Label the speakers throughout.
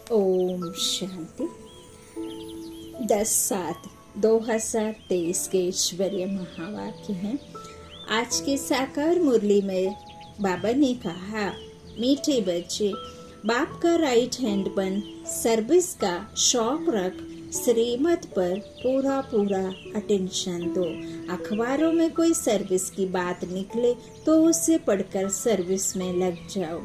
Speaker 1: ओम शांति। 10/7/2023 के ईश्वरीय महावाक्य हैं। आज की साकार मुरली में बाबा ने कहा, मीठे बच्चे, बाप का राइट हैंड बन, सर्विस का शौक रख, श्रीमत पर पूरा अटेंशन दो। अखबारों में कोई सर्विस की बात निकले तो उसे पढ़कर सर्विस में लग जाओ।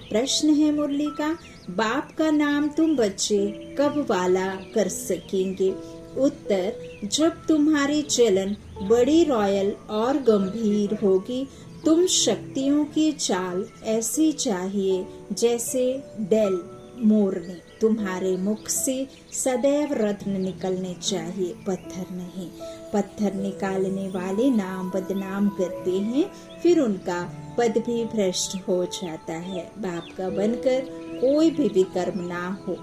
Speaker 1: प्रश्न है मुरली का, बाप का नाम तुम बच्चे कब वाला कर सकेंगे? उत्तर, जब तुम्हारी चलन बड़ी रॉयल और गंभीर होगी। तुम शक्तियों की चाल ऐसी चाहिए जैसे डेल मोरनी। तुम्हारे मुख से सदैव रत्न निकलने चाहिए, पत्थर नहीं। पत्थर निकालने वाले नाम बदनाम करते हैं, फिर उनका पद भी भ्रष्ट हो जाता है। बाप का बनकर कोई भी विकर्म ना हो,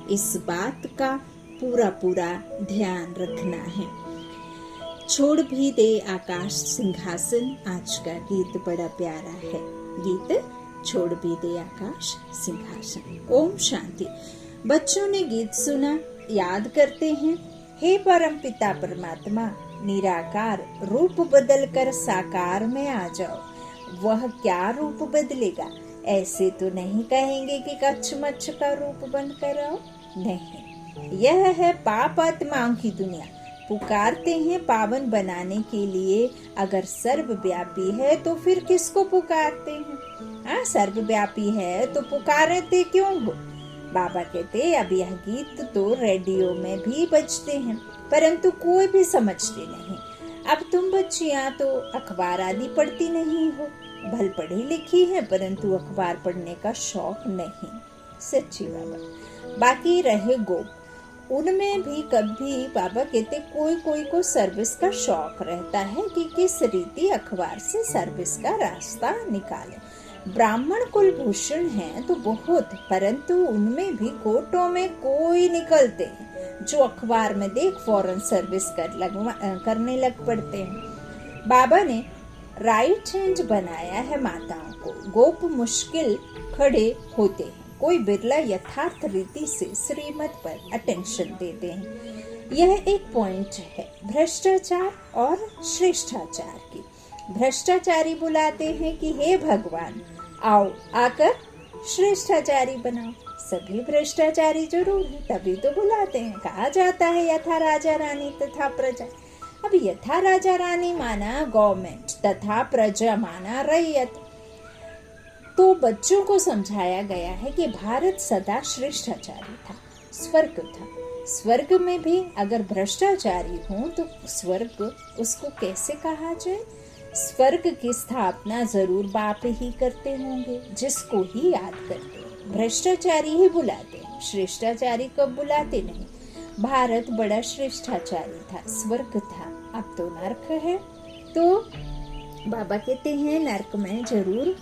Speaker 1: इस बात का पूरा ध्यान रखना है। छोड़ भी दे आकाश सिंहासन, आज का गीत बड़ा प्यारा है। गीत छोड़ भी दे आकाश सिंहासन। ओम शांति। बच्चों ने गीत सुना, याद करते हैं। हे परम पिता परमात्मा, निराकार रूप बदलकर साकार में आ जाओ। वह क्या रूप बदलेगा? ऐसे तो नहीं कहेंगे कि कच्छ का रूप बनकर आओ। नहीं, यह है पाप आत्माओं की दुनिया। पुकारते हैं पावन बनाने के लिए। अगर सर्वव्यापी है तो फिर किसको पुकारते हैं? सर्वव्यापी है तो पुकारते क्यों हो? बाबा कहते, अब यह गीत तो रेडियो में भी बजते हैं, परंतु कोई भी समझते नहीं। अब तुम बच्चियां तो अखबार आदि पढ़ती नहीं हो, भल पढ़ी लिखी है, परंतु अखबार पढ़ने का शौक नहीं। सच्ची बाबा। बाकी रहे गोप, उनमें भी कभी बाबा कहते कोई को सर्विस का शौक रहता है कि किस रीति अखबार से सर्विस का रास्ता निकाले। ब्राह्मण कुलभूषण हैं तो बहुत, परंतु उनमें भी कोटों में कोई निकलते हैं जो अखबार में देख फौरन सर्विस करने लग पड़ते हैं। बाबा ने राइट हैंड बनाया है माताओं को। गोप मुश्किल खड़े होते हैं, कोई बिरला यथार्थ रीति से श्रीमत पर अटेंशन देते हैं। यह एक पॉइंट है भ्रष्टाचार और श्रेष्ठाचार की। भ्रष्टाचारी बुलाते हैं कि हे भगवान, आओ आकर श्रेष्ठाचारी बनाओ। सभी भ्रष्टाचारी जरूर है, तभी तो बुलाते हैं। कहा जाता है यथा राजा रानी तथा प्रजा। अब यथा राजा रानी माना गवर्नमेंट, तथा प्रजा माना रैयत। तो बच्चों को समझाया गया है कि भारत सदा श्रेष्ठाचारी था, स्वर्ग था। स्वर्ग में भी अगर भ्रष्टाचारी हो तो स्वर्ग उसको कैसे कहा जाए? स्वर्ग की स्थापना जरूर बाप ही करते होंगे, जिसको ही याद करते हैं। भ्रष्टाचारी ही बुलाते हैं, श्रेष्ठाचारी कब बुलाते नहीं। भारत बड़ा श्रेष्ठाचारी था, स्वर्ग था, अब तो नर्क है। तो बाबा कहते हैं नर्क में जरूर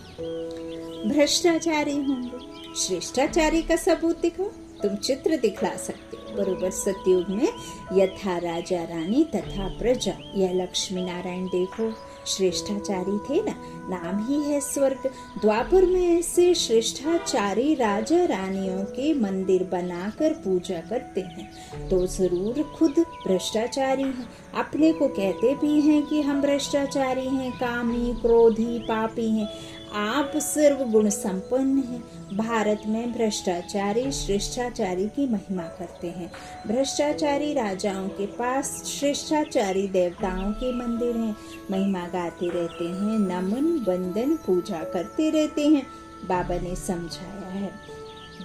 Speaker 1: भ्रष्टाचारी होंगे। श्रेष्ठाचारी का सबूत दिखाओ, तुम चित्र दिखला सकते हो। बरोबर सतयुग में यथा राजा रानी तथा प्रजा, यह लक्ष्मी नारायण देखो श्रेष्ठाचारी थे ना, नाम ही है स्वर्ग। द्वापर में ऐसे श्रेष्ठाचारी राजा रानियों के मंदिर बनाकर पूजा करते हैं, तो जरूर खुद भ्रष्टाचारी हैं। अपने को कहते भी हैं कि हम भ्रष्टाचारी हैं, कामी, क्रोधी, पापी हैं। आप सर्व गुण संपन्न हैं। भारत में भ्रष्टाचारी श्रेष्ठाचारी की महिमा करते हैं। भ्रष्टाचारी राजाओं के पास श्रेष्ठाचारी देवताओं के मंदिर हैं, महिमा गाते रहते हैं, नमन वंदन पूजा करते रहते हैं। बाबा ने समझाया है,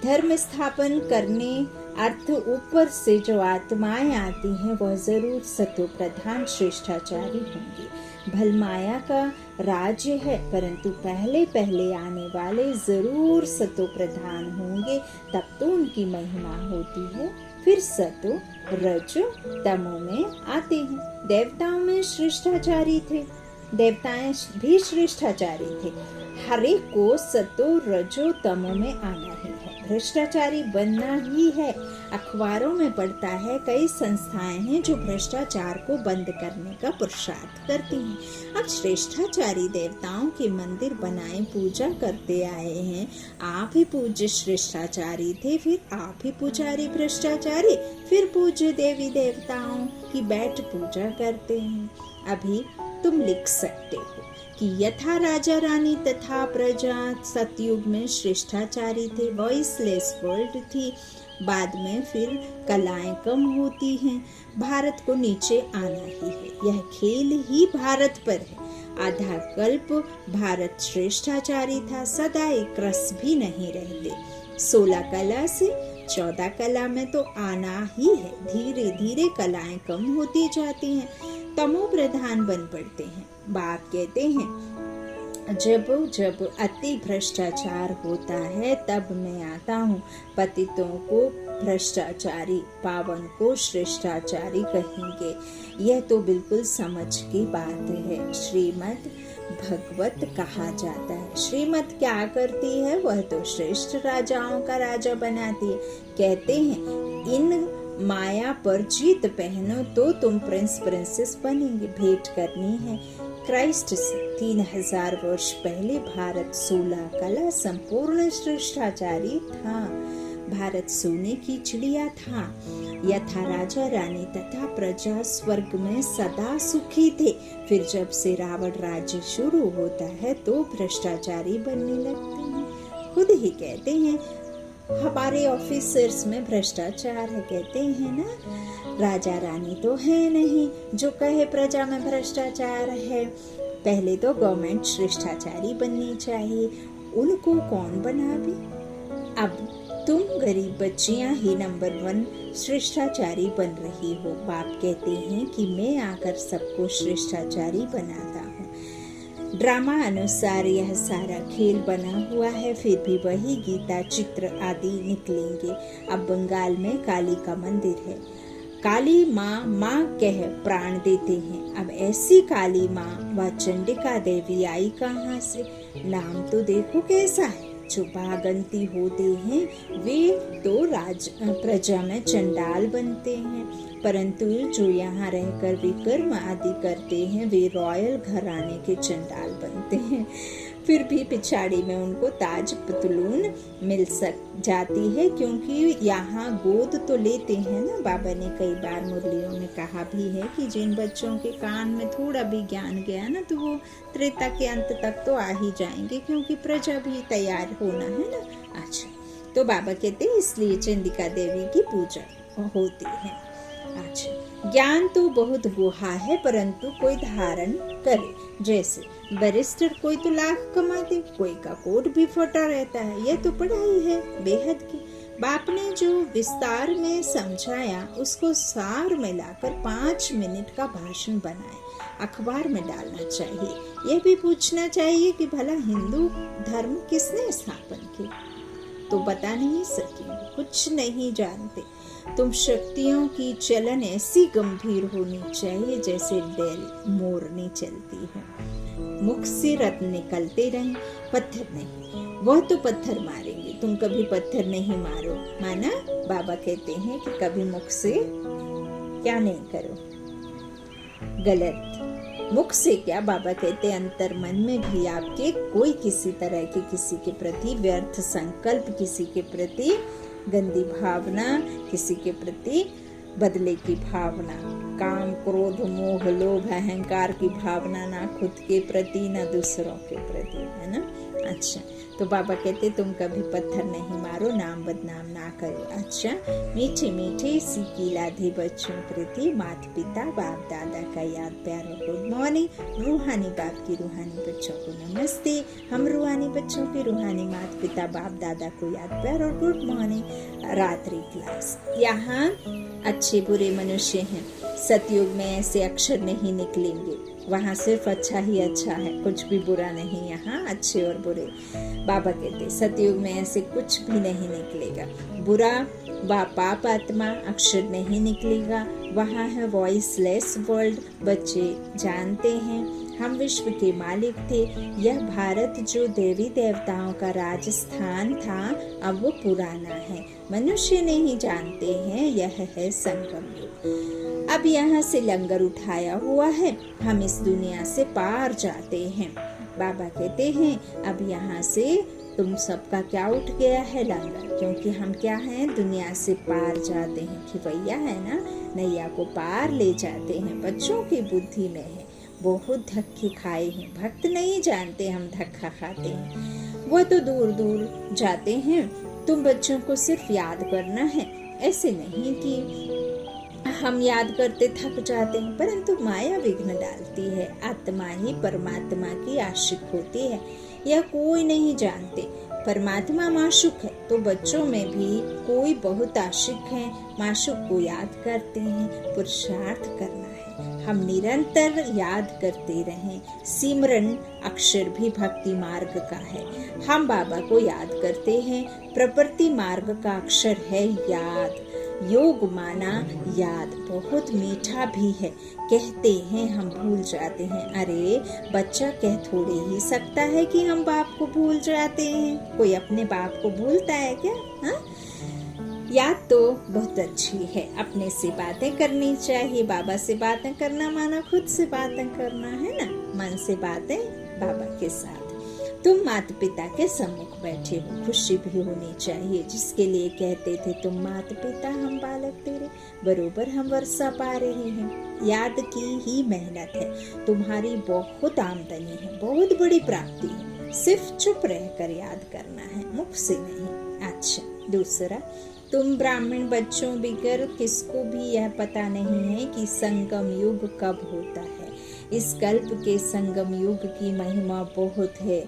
Speaker 1: धर्म स्थापन करने अर्थ ऊपर से जो आत्माएं आती हैं वह जरूर सतो प्रधान श्रेष्ठाचारी होंगी। भलमाया का राज्य है, परंतु पहले आने वाले जरूर सतो प्रधान होंगे, तब तो उनकी महिमा होती है। फिर सतो रजो तमो में आते हैं। देवताओं में श्रेष्ठाचारी थे, देवताएं भी श्रेष्ठाचारी थे। हर एक को सतो रजो तमो में आना ही है। भ्रष्टाचारी बनना ही है। अखबारों में पढ़ता है कई संस्थाएं हैं जो भ्रष्टाचार को बंद करने का पुरुषार्थ करती हैं। अब श्रेष्ठाचारी देवताओं के मंदिर बनाए पूजा करते आए हैं। आप ही पूज्य श्रेष्ठाचारी थे, फिर आप ही पुजारी भ्रष्टाचारी, फिर पूज्य देवी देवताओं की बैठ पूजा करते हैं। अभी तुम लिख सकते हो कि यथा राजा रानी तथा प्रजा सतयुग में श्रेष्ठाचारी थे, वॉइसलेस वर्ल्ड थी। बाद में फिर कलाएं कम होती हैं। भारत को नीचे आना ही है, यह खेल ही भारत पर है। आधा कल्प भारत श्रेष्ठाचारी था, सदा एक रस भी नहीं रहते। 16 कला से 14 कला में तो आना ही है। धीरे धीरे कलाएं कम होती जाती हैं, तमो प्रधान बन पड़ते हैं। बाप कहते हैं जब जब अति भ्रष्टाचार होता है तब मैं आता हूँ। पतितों को भ्रष्टाचारी, पावन को श्रेष्ठाचारी कहेंगे। यह तो बिल्कुल समझ की बात है। श्रीमद् भगवत कहा जाता है। श्रीमद् क्या करती है? वह तो श्रेष्ठ राजाओं का राजा बनाती है। कहते हैं इन माया पर जीत पहनो तो तुम प्रिंस प्रिंसेस बनेंगे। भेंट करनी है क्राइस्ट से। 3000 वर्ष पहले भारत 16 कला संपूर्ण श्रेष्ठाचारी था। भारत सोने की चिड़िया था। यथा राजा रानी तथा प्रजा स्वर्ग में सदा सुखी थे। फिर जब से रावण राज्य शुरू होता है तो भ्रष्टाचारी बनने लगते हैं। खुद ही कहते हैं हमारे ऑफिसर्स में भ्रष्टाचार है, कहते हैं ना। राजा रानी तो है नहीं जो कहे प्रजा में भ्रष्टाचार है। पहले तो गवर्नमेंट श्रेष्ठाचारी बननी चाहिए, उनको कौन बनावे? अब तुम गरीब बच्चियां ही नंबर 1 श्रेष्ठाचारी बन रही हो। बाप कहते हैं कि मैं आकर सबको श्रेष्ठाचारी बनाता हूँ। ड्रामा अनुसार यह सारा खेल बना हुआ है, फिर भी वही गीता चित्र आदि निकलेंगे। अब बंगाल में काली का मंदिर है। काली माँ कह प्राण देते हैं। अब ऐसी काली माँ व चंडिका देवी आई कहाँ से? नाम तो देखो कैसा है। जो भागंती होते हैं वे तो प्रजा में चंडाल बनते हैं, परंतु जो यहाँ रहकर विकर्म आदि करते हैं वे रॉयल घराने के चंडाल बनते हैं। फिर भी पिछाड़ी में उनको ताज पतलून मिल जाती है, क्योंकि यहाँ गोद तो लेते हैं ना। बाबा ने कई बार मुरलियों में कहा भी है कि जिन बच्चों के कान में थोड़ा भी ज्ञान गया ना तो वो त्रेता के अंत तक तो आ ही जाएंगे, क्योंकि प्रजा भी तैयार होना है ना। अच्छा, तो बाबा कहते हैं इसलिए चंडिका देवी की पूजा होती है। अच्छा, ज्ञान तो बहुत गुहा है, परंतु कोई धारण करे। जैसे बैरिस्टर कोई तो लाख कमाते, कोई का कोट भी फटा रहता है। यह तो पढ़ाई है बेहद की। बाप ने जो विस्तार में समझाया उसको सार में लाकर 5 मिनट का भाषण बनाए अखबार में डालना चाहिए। यह भी पूछना चाहिए कि भला हिंदू धर्म किसने स्थापन किया? तो बता नहीं सके, कुछ नहीं जानते। तुम शक्तियों की चलन ऐसी गंभीर होनी चाहिए जैसे डेल मोरनी चलती है। मुख से रत्न निकलते रहे, पत्थर नहीं। वह तो पत्थर मारेंगे, तुम कभी पत्थर नहीं मारो। माना? बाबा कहते हैं कि कभी मुख से क्या नहीं करो, गलत। मुख से क्या, बाबा कहते अंतर मन में भी आपके कोई किसी तरह के किसी के प्रति व्यर्थ संकल्प, किसी के प्रति गंदी भावना, किसी के प्रति बदले की भावना, काम क्रोध मोह लोभ अहंकार की भावना, ना खुद के प्रति ना दूसरों के प्रति, है ना। अच्छा, तो बाबा कहते तुम कभी पत्थर नहीं मारो, नाम बदनाम ना करो। अच्छा, मीठे मीठे सीखी लाधी बच्चों प्रति माता पिता बाप दादा का याद प्यार और गुड मॉर्निंग। रूहानी बाप की रूहानी बच्चों को नमस्ते। हम रूहानी बच्चों के रूहानी माता पिता बाप दादा को याद प्यार और गुड मॉर्निंग। रात्रि क्लास। यहाँ अच्छे बुरे मनुष्य हैं। सतयुग में ऐसे अक्षर नहीं निकलेंगे, वहाँ सिर्फ अच्छा ही अच्छा है, कुछ भी बुरा नहीं। यहाँ अच्छे और बुरे। बाबा कहते सतयुग में ऐसे कुछ भी नहीं निकलेगा। बुरा व पाप आत्मा अक्षर नहीं निकलेगा। वहाँ है वॉइसलेस वर्ल्ड। बच्चे जानते हैं हम विश्व के मालिक थे। यह भारत जो देवी देवताओं का राजस्थान था, अब वो पुराना है। मनुष्य नहीं जानते हैं यह है संगम युग। अब यहाँ से लंगर उठाया हुआ है, हम इस दुनिया से पार जाते हैं। बाबा कहते हैं अब यहाँ से तुम सबका क्या उठ गया है लंगर, क्योंकि हम क्या हैं, दुनिया से पार जाते हैं। खिवैया है ना, नैया को पार ले जाते हैं। बच्चों की बुद्धि में है, बहुत धक्के खाए हैं। भक्त नहीं जानते हम धक्का खाते हैं, वो तो दूर दूर जाते हैं। तुम बच्चों को सिर्फ याद करना है, ऐसे नहीं कि हम याद करते थक जाते हैं, परंतु माया विघ्न डालती है। आत्मा ही परमात्मा की आशिक होती है, यह कोई नहीं जानते। परमात्मा माशूक है, तो बच्चों में भी कोई बहुत आशिक है, माशूक को याद करते हैं। पुरुषार्थ करना है, हम निरंतर याद करते रहें। सिमरन अक्षर भी भक्ति मार्ग का है, हम बाबा को याद करते हैं। प्रवृत्ति मार्ग का अक्षर है याद। योग माना याद, बहुत मीठा भी है। कहते हैं हम भूल जाते हैं, अरे बच्चा कह थोड़े ही सकता है कि हम बाप को भूल जाते हैं। कोई अपने बाप को भूलता है क्या? हाँ, याद तो बहुत अच्छी है। अपने से बातें करनी चाहिए। बाबा से बातें करना माना खुद से बातें करना है ना। मन से बातें बाबा के साथ। तुम माता पिता के सम्मुख बैठे हो, खुशी भी होनी चाहिए। जिसके लिए कहते थे तुम माता पिता हम बालक तेरे, बरोबर हम वर्षा पा रहे हैं। याद की ही मेहनत है। तुम्हारी बहुत आमदनी है, बहुत बड़ी प्राप्ति है। सिर्फ चुप रहकर याद करना है, मुख से नहीं। अच्छा, दूसरा, तुम ब्राह्मण बच्चों बिगर किसको भी यह पता नहीं है कि संगम युग कब होता है। इस कल्प के संगम युग की महिमा बहुत है।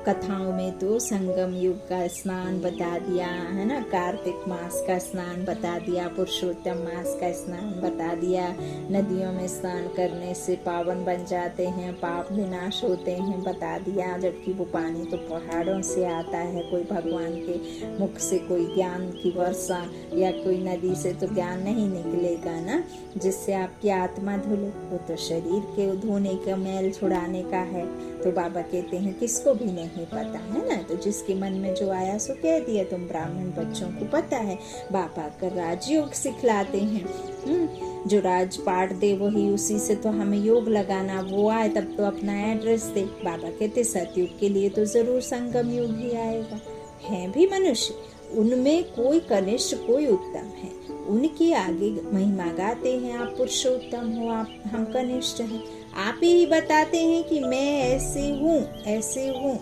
Speaker 1: कथाओं में तो संगम युग का स्नान बता दिया है ना, कार्तिक मास का स्नान बता दिया, पुरुषोत्तम मास का स्नान बता दिया। नदियों में स्नान करने से पावन बन जाते हैं, पाप विनाश होते हैं बता दिया। जबकि वो पानी तो पहाड़ों से आता है, कोई भगवान के मुख से कोई ज्ञान की वर्षा या कोई नदी से तो ज्ञान नहीं निकलेगा ना, जिससे आपकी आत्मा धुले। वो तो शरीर के धोने का, मैल छुड़ाने का है। तो बाबा कहते हैं किसको भी नहीं पता है ना, तो जिसके मन में जो आया सो कह दिया। तुम ब्राह्मण बच्चों को पता है, बाबा का राजयोग सिखलाते हैं। जो राज पाठ दे वही, उसी से तो हमें योग लगाना। वो आए तब तो अपना एड्रेस दे। बाबा कहते सतयुग के लिए तो जरूर संगम युग ही आएगा। हैं भी मनुष्य, उनमें कोई कनिष्ठ कोई उत्तम है, उनकी आगे महिमा गाते हैं। आप पुरुषोत्तम हो, आप हम कनिष्ठ हैं। आप ही बताते हैं कि मैं ऐसे हूँ, ऐसे हूँ।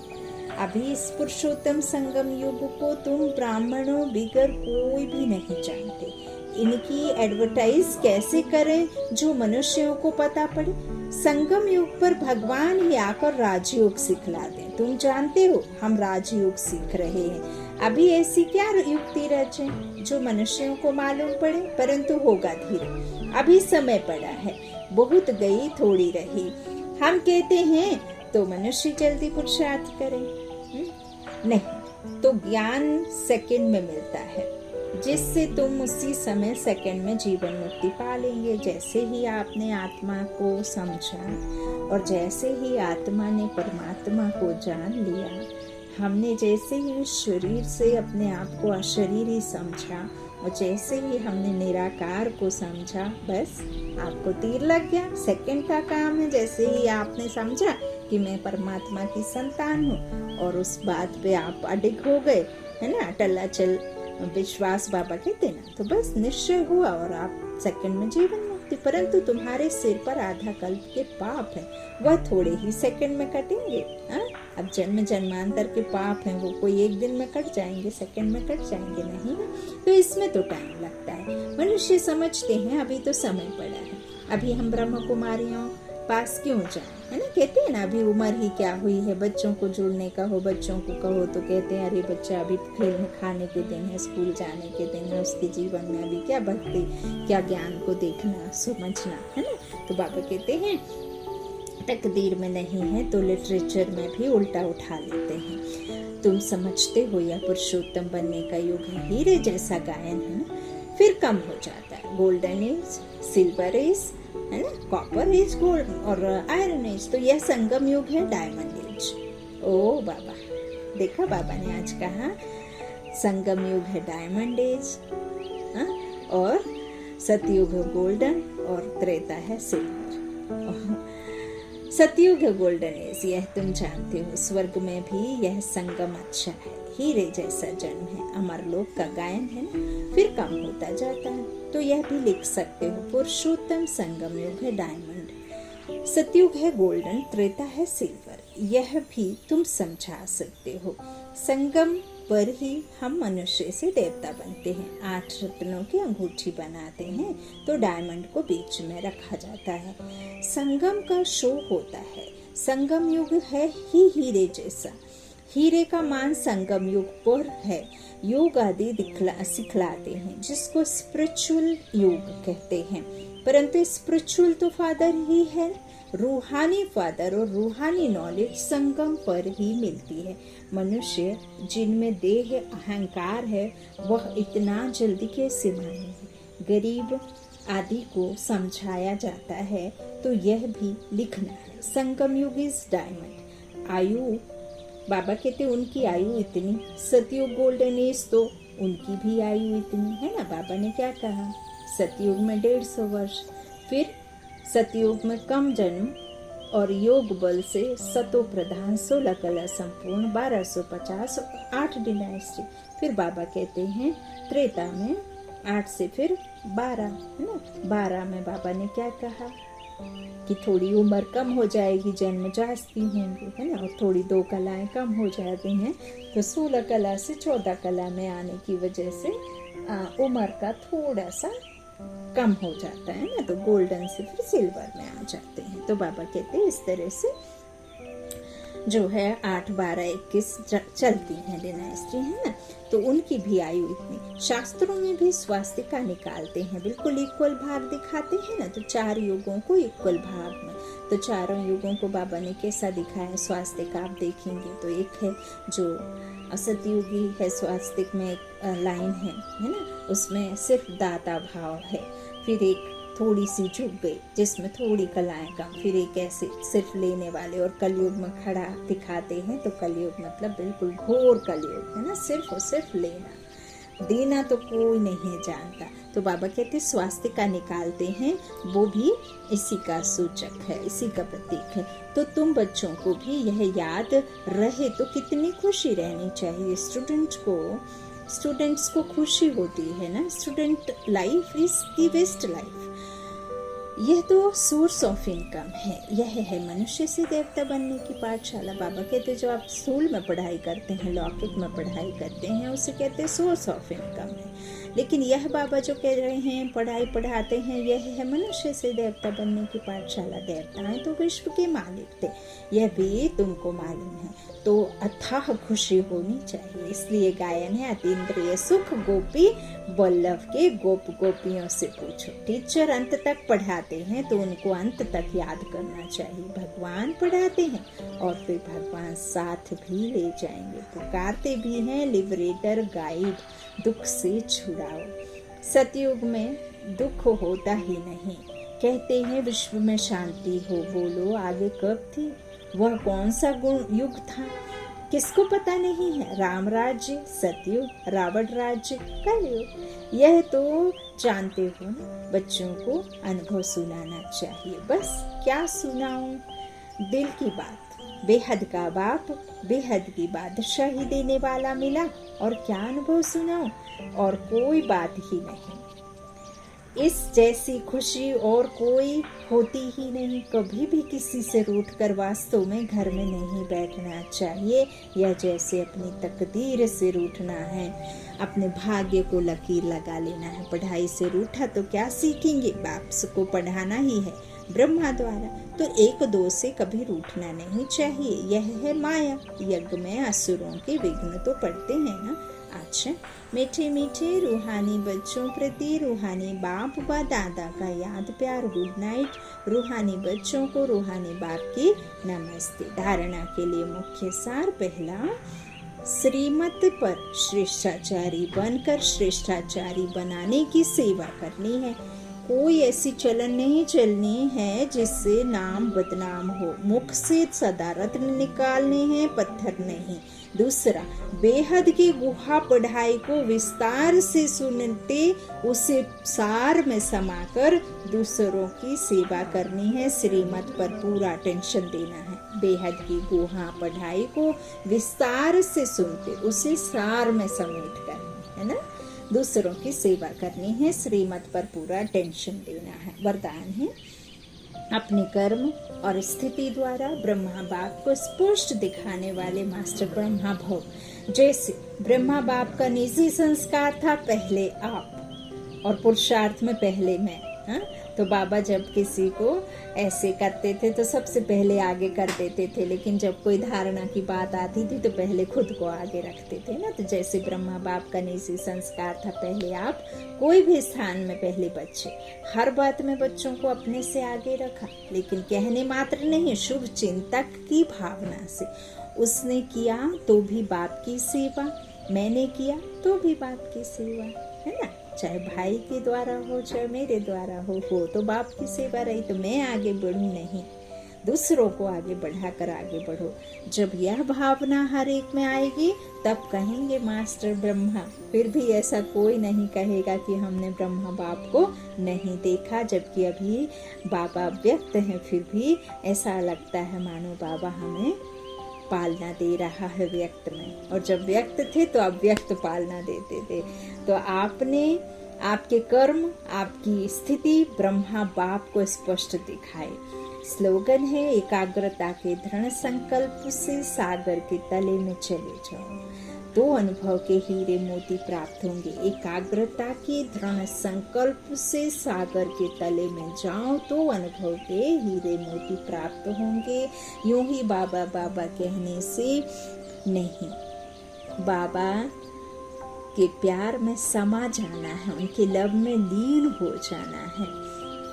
Speaker 1: अभी इस पुरुषोत्तम संगम युग को तुम ब्राह्मणों बिगर कोई भी नहीं जानते। इनकी एडवर्टाइज कैसे करें जो मनुष्यों को पता पड़े। संगम युग पर भगवान ही आकर राजयोग सिखला दें। तुम जानते हो हम राजयोग सीख रहे हैं। अभी ऐसी क्या युक्ति रचे जो मनुष्यों को मालूम पड़े, परंतु होगा धीरे। अभी समय पड़ा है, बहुत गई थोड़ी रही। हम कहते हैं तो मनुष्य जल्दी पुरुषार्थ करें, नहीं तो ज्ञान सेकंड में मिलता है, जिससे तुम उसी समय सेकंड में जीवन मुक्ति पा लेंगे। जैसे ही आपने आत्मा को समझा और जैसे ही आत्मा ने परमात्मा को जान लिया, हमने जैसे ही शरीर से अपने आप को अशरीरी समझा और जैसे ही हमने निराकार को समझा, बस आपको तीर लग गया। सेकंड का काम है। जैसे ही आपने समझा कि मैं परमात्मा की संतान हूँ और उस बात पे आप अडिग हो गए, है ना, अटल विश्वास बाबा कहते ना, तो बस निश्चय हुआ और आप सेकंड में जीवन मुक्ति। परंतु तुम्हारे सिर पर आधा कल्प के पाप है, वह थोड़े ही सेकंड में कटेंगे। अब जन्म जन्मांतर के पाप हैं, वो कोई एक दिन में कट जाएंगे, सेकंड में कट जाएंगे नहीं ना। तो इसमें तो टाइम लगता है। मनुष्य समझते हैं अभी तो समय पड़ा है, अभी हम ब्रह्म कुमारियों पास क्यों जाएं, है ना। कहते हैं ना अभी उम्र ही क्या हुई है। बच्चों को जुड़ने का हो, बच्चों को कहो तो कहते हैं अरे बच्चा अभी खेलने खाने के दिन है, स्कूल जाने के दिन है, उसके जीवन में अभी क्या भक्ति, क्या ज्ञान को देखना समझना, है ना। तो बाबा कहते हैं तकदीर में नहीं है तो लिटरेचर में भी उल्टा उठा लेते हैं। तुम समझते हो यह पुरुषोत्तम बनने का युग है। हीरे जैसा गायन है ना, फिर कम हो जाता है। गोल्डन एज, सिल्वर एज, है ना, कॉपर इज गोल्ड और आयरन एज, तो यह संगम युग है, डायमंड एज। ओ बाबा, देखा बाबा ने आज कहा संगम युग है डायमंड एज, और सतयुग है गोल्डन और त्रेता है सिल्वर। सतयुग है गोल्डन एज, यह तुम जानते हो। स्वर्ग में भी यह संगम अच्छा है, हीरे जैसा जन्म है। अमरलोक का गायन है ना, फिर कम होता जाता है, तो यह भी लिख सकते हो। पुरुषोत्तम संगम युग है डायमंड, सतयुग है गोल्डन, त्रेता है सिल्वर, यह भी तुम समझा सकते हो। संगम पर ही हम मनुष्य से देवता बनते हैं। 8 रत्नों की अंगूठी बनाते हैं तो डायमंड को बीच में रखा जाता है। संगम का शो होता है। संगम युग है ही हीरे जैसा, हीरे का मान संगम युग पर है। योग आदि सिखलाते हैं, जिसको स्पिरिचुअल युग कहते हैं। परंतु स्पिरिचुअल तो फादर ही है, रूहानी फादर और रूहानी नॉलेज संगम पर ही मिलती है। मनुष्य जिनमें देह अहंकार है, वह इतना जल्दी कैसे माने। गरीब आदि को समझाया जाता है, तो यह भी लिखना है। संगम युग इज डायमंड। आयु, बाबा कहते उनकी आयु इतनी, सतयुग गोल्डन एज तो उनकी भी आयु इतनी है ना। बाबा ने क्या कहा, सतयुग में 150 वर्ष, फिर सतयुग में कम जन्म और योग बल से सतो प्रधान 16 कला संपूर्ण 1250 8 डिनाइस्टी। फिर बाबा कहते हैं त्रेता में 8 से फिर 12 है ना। 12 में बाबा ने क्या कहा कि थोड़ी उम्र कम हो जाएगी, जन्म जास्ती होंगे है ना, और थोड़ी 2 कलाएं कम हो जाती हैं, तो 16 कला से 14 कला में आने की वजह से उम्र का थोड़ा सा कम हो जाता है ना, तो गोल्डन से फिर सिल्वर में आ जाते हैं। तो बाबा कहते हैं इस तरह से जो है 8, 12, 21 चलती है डिनाइस्टी है ना, तो उनकी भी आयु इतनी। शास्त्रों में भी स्वास्तिका निकालते हैं, बिल्कुल इक्वल भाग दिखाते हैं ना, तो 4 युगों को इक्वल भाग में, तो चारों युगों को बाबा ने कैसा दिखाया स्वास्तिक आप देखेंगे। तो एक है जो सतयुगी है, स्वास्तिक में एक लाइन है ना, उसमें सिर्फ दाता भाव है। फिर एक थोड़ी सी झुक गई जिसमें थोड़ी कलाएं कम, फिर एक ऐसे सिर्फ लेने वाले, और कलयुग में खड़ा दिखाते हैं, तो कलयुग मतलब बिल्कुल घोर कलयुग है ना, सिर्फ और सिर्फ लेना, देना तो कोई नहीं जानता। तो बाबा कहते स्वास्तिका निकालते हैं, वो भी इसी का सूचक है, इसी का प्रतीक है। तो तुम बच्चों को भी यह याद रहे तो कितनी खुशी रहनी चाहिए। स्टूडेंट्स को खुशी होती है ना। Student life is the best life. यह तो सोर्स ऑफ इनकम है, यह है मनुष्य से देवता बनने की पाठशाला। बाबा कहते जो आप स्कूल में पढ़ाई करते हैं, लौकिक में पढ़ाई करते हैं, उसे कहते हैं सोर्स ऑफ इनकम है। लेकिन यह बाबा जो कह रहे हैं पढ़ाई पढ़ाते हैं, यह है मनुष्य से देवता बनने की पाठशाला। देवताएं तो विश्व के मालिक थे, यह भी तुमको मालूम है, तो अथाह खुशी होनी चाहिए। इसलिए गायन है अतीन्द्रिय सुख गोपी वल्लभ के गोप गोपियों से पूछो। टीचर अंत तक पढ़ाते हैं तो उनको अंत तक याद करना चाहिए। भगवान पढ़ाते हैं और फिर भगवान साथ भी ले जाएंगे। पुकारते भी हैं लिबरेटर गाइड, दुख से छुड़ाओ। सतयुग में दुख होता ही नहीं, कहते हैं विश्व में शांति हो। बोलो आगे कब थी, वह कौन सा युग था, किसको पता नहीं है। राम राज्य सतयुग, रावण राज्य कलयुग। यह तो जानते हो ना। बच्चों को अनुभव सुनाना चाहिए। बस क्या सुनाऊं, दिल की बात। बेहद का बाप बेहद की बादशाही देने वाला मिला, और क्या अनुभव सुनाऊं, और कोई बात ही नहीं। इस जैसी खुशी और कोई होती ही नहीं। कभी भी किसी से रूठकर वास्तव में घर में नहीं बैठना चाहिए, या जैसे अपनी तकदीर से रूठना है, अपने भाग्य को लकीर लगा लेना है। पढ़ाई से रूठा तो क्या सीखेंगे, बाप को पढ़ाना ही है ब्रह्मा द्वारा, तो 1-2 से कभी रूठना नहीं चाहिए। यह है माया। यज्ञ में असुरों के विघ्न तो पड़ते हैं ना। अच्छा, मीठे मीठे रूहानी बच्चों प्रति रूहानी बाप व दादा का याद प्यार, गुड नाइट। रूहानी बच्चों को रूहानी बाप की नमस्ते। धारणा के लिए मुख्य सार, पहला, श्रीमत पर श्रेष्ठाचारी बनकर श्रेष्ठाचारी बनाने की सेवा करनी है। कोई ऐसी चलन नहीं चलनी है जिससे नाम बदनाम हो। मुख से सदा रत्न निकालने हैं, पत्थर नहीं। दूसरा, बेहद की गुहा पढ़ाई को विस्तार से सुनते उसे सार में समाकर दूसरों की सेवा करनी है। श्रीमत पर पूरा टेंशन देना है। बेहद की गुहा पढ़ाई को विस्तार से सुनते उसे सार में समेट करनी है ना, दूसरों की सेवा करनी है। श्रीमत पर पूरा टेंशन देना है। वरदान है, अपने कर्म और स्थिति द्वारा ब्रह्मा बाप को स्पष्ट दिखाने वाले मास्टर ब्रह्मा भव। जैसे ब्रह्मा बाप का निजी संस्कार था पहले आप, और पुरुषार्थ में पहले मैं। तो बाबा जब किसी को ऐसे करते थे तो सबसे पहले आगे कर देते थे, लेकिन जब कोई धारणा की बात आती थी तो पहले खुद को आगे रखते थे ना। तो जैसे ब्रह्मा बाप का निजी संस्कार था पहले आप, कोई भी स्थान में पहले बच्चे, हर बात में बच्चों को अपने से आगे रखा, लेकिन कहने मात्र नहीं, शुभ चिंतक की भावना से। उसने किया तो भी बाप की सेवा, मैंने किया तो भी बाप की सेवा, है ना। चाहे भाई के द्वारा हो चाहे मेरे द्वारा हो तो बाप की सेवा रही। तो मैं आगे बढ़ूं नहीं, दूसरों को आगे बढ़ाकर आगे बढ़ो। जब यह भावना हर एक में आएगी तब कहेंगे मास्टर ब्रह्मा। फिर भी ऐसा कोई नहीं कहेगा कि हमने ब्रह्मा बाप को नहीं देखा, जबकि अभी बाबा व्यक्त हैं, फिर भी ऐसा लगता है मानो बाबा हमें पालना दे रहा है व्यक्त में। और जब व्यक्त थे तो अव्यक्त पालना देते थे। तो आपने आपके कर्म, आपकी स्थिति ब्रह्मा बाप को स्पष्ट दिखाए। स्लोगन है, एकाग्रता के दृढ़ संकल्प से सागर के तले में चले जाओ तो अनुभव के हीरे मोती प्राप्त होंगे। एकाग्रता के दृढ़ संकल्प से सागर के तले में जाओ तो अनुभव के हीरे मोती प्राप्त होंगे। यूं ही बाबा बाबा कहने से नहीं, बाबा के प्यार में समा जाना है, उनके लब में लीन हो जाना है।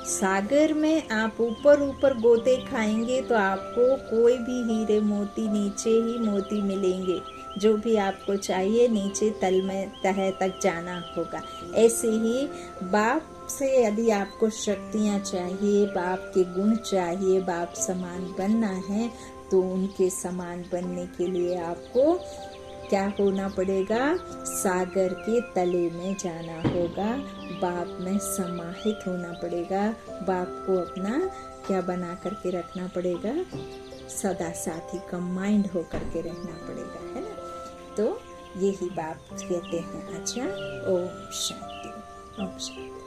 Speaker 1: सागर में आप ऊपर ऊपर गोते खाएंगे तो आपको कोई भी हीरे मोती नीचे ही मोती मिलेंगे। जो भी आपको चाहिए नीचे तल में तह तक जाना होगा। ऐसे ही बाप से यदि आपको शक्तियाँ चाहिए, बाप के गुण चाहिए, बाप समान बनना है, तो उनके समान बनने के लिए आपको क्या होना पड़ेगा? सागर के तले में जाना होगा, बाप में समाहित होना पड़ेगा। बाप को अपना क्या बना करके रखना पड़ेगा? सदा साथी कंबाइंड होकर के रहना पड़ेगा, है ना। तो यही बाप कहते हैं। अच्छा, ओम शांति, ओम शांति।